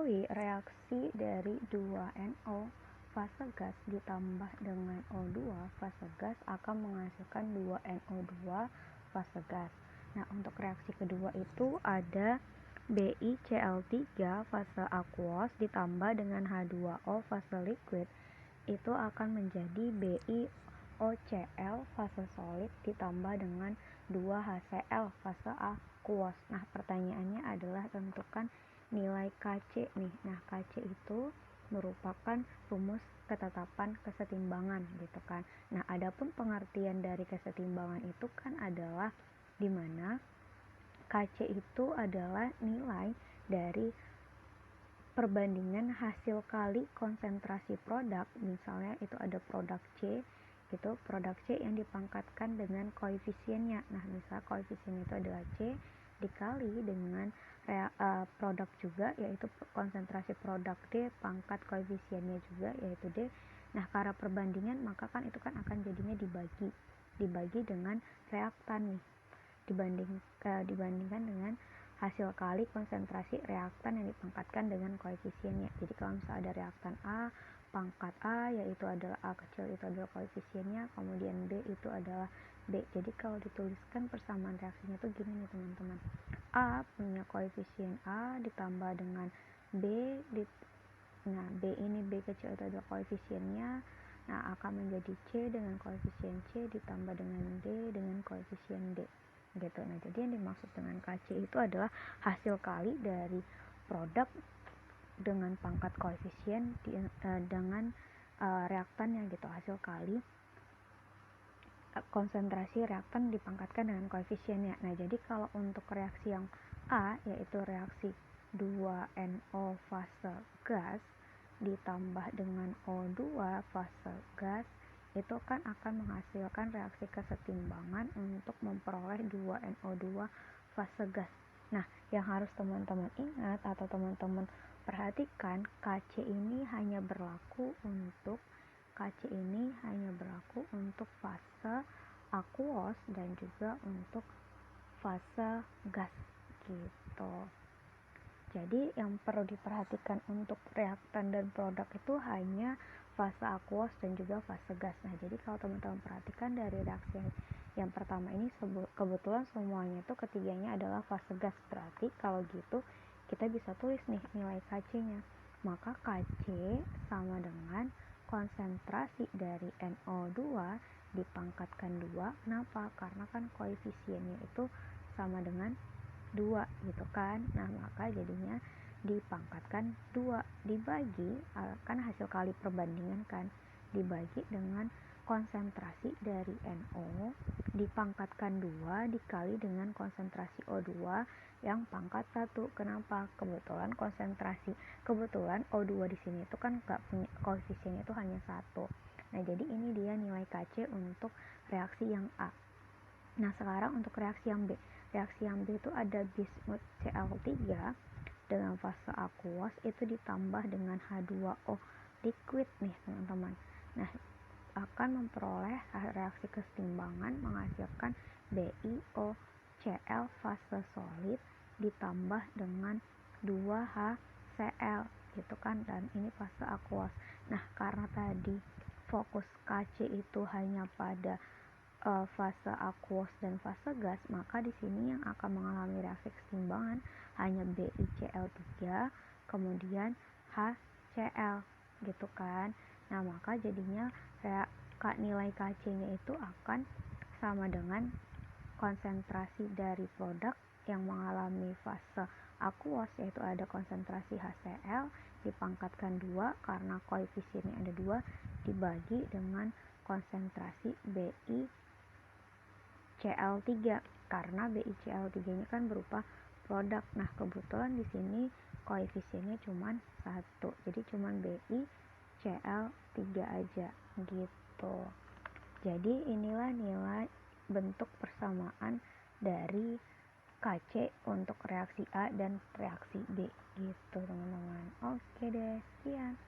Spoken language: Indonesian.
Diketahui reaksi dari 2NO fase gas ditambah dengan O2 fase gas akan menghasilkan 2NO2 fase gas. Nah, untuk reaksi kedua itu ada BiCl3 fase aquos ditambah dengan H2O fase liquid, itu akan menjadi BiOCl fase solid ditambah dengan 2HCl fase aquos. Nah, pertanyaannya adalah tentukan nilai Kc nih. Nah, Kc itu merupakan rumus ketetapan kesetimbangan gitu kan. Nah, adapun pengertian dari kesetimbangan itu kan adalah dimana Kc itu adalah nilai dari perbandingan hasil kali konsentrasi produk. Misalnya itu ada produk C, itu produk C yang dipangkatkan dengan koefisiennya. Nah, misal koefisiennya itu adalah C dikali dengan produk juga, yaitu konsentrasi produk D pangkat koefisiennya juga yaitu D. Nah, karena perbandingan maka kan itu kan akan jadinya dibagi dengan reaktan nih, dibandingkan dengan hasil kali konsentrasi reaktan yang dipangkatkan dengan koefisiennya. Jadi kalau misalnya ada reaktan A, pangkat A yaitu adalah A kecil itu adalah koefisiennya, kemudian B itu adalah B. Jadi kalau dituliskan persamaan reaksinya itu gini nih teman-teman. A punya koefisien A ditambah dengan B, nah B ini B kecil itu adalah koefisiennya, nah akan menjadi C dengan koefisien C ditambah dengan D dengan koefisien D gitu. Nah, jadi yang dimaksud dengan Kc itu adalah hasil kali dari produk dengan pangkat koefisien dengan reaktannya gitu, hasil kali konsentrasi reaktan dipangkatkan dengan koefisiennya. Nah, jadi kalau untuk reaksi yang A yaitu reaksi 2NO fase gas ditambah dengan O2 fase gas, itu kan akan menghasilkan reaksi kesetimbangan untuk memperoleh 2NO2 fase gas. Nah, yang harus teman-teman ingat atau teman-teman perhatikan, Kc ini hanya berlaku untuk fase aquos dan juga untuk fase gas gitu. Jadi yang perlu diperhatikan untuk reaktan dan produk itu hanya fase aquos dan juga fase gas. Nah, jadi kalau teman-teman perhatikan dari reaksi yang pertama ini kebetulan semuanya itu ketiganya adalah fase gas. Berarti kalau gitu kita bisa tulis nih nilai Kc-nya. Maka Kc sama dengan konsentrasi dari NO2 dipangkatkan 2. Kenapa? Karena kan koefisiennya itu sama dengan 2 gitu kan. Nah, maka jadinya dipangkatkan 2 dibagi kan hasil kali perbandingan kan, dibagi dengan konsentrasi dari NO dipangkatkan 2 dikali dengan konsentrasi O2 yang pangkat 1. Kenapa? Kebetulan O2 di sini itu kan enggak punya koefisiennya itu hanya 1. Nah, jadi ini dia nilai Kc untuk reaksi yang A. Nah, sekarang untuk reaksi yang B. Reaksi yang B itu ada bismut Cl3 dengan fase aquos itu ditambah dengan H2O liquid nih teman-teman. Nah, akan memperoleh reaksi kesetimbangan menghasilkan BiOCl fase solid ditambah dengan 2HCl gitu kan, dan ini fase aquos. Nah, karena tadi fokus Kc itu hanya pada fase aquos dan fase gas, maka di sini yang akan mengalami reaksi kesetimbangan hanya BiCl3 kemudian HCl gitu kan. Nah, maka jadinya nilai Kc-nya itu akan sama dengan konsentrasi dari produk yang mengalami fase aquos yaitu ada konsentrasi HCl dipangkatkan 2 karena koefisiennya ada 2 dibagi dengan konsentrasi BiCl3 karena BiCl3 ini kan berupa produk. Nah, kebetulan di sini koefisiennya cuma 1. Jadi cuma BiCl3 aja gitu. Jadi inilah nilai bentuk persamaan dari Kc untuk reaksi A dan reaksi B gitu teman-teman. Oke deh, sekian.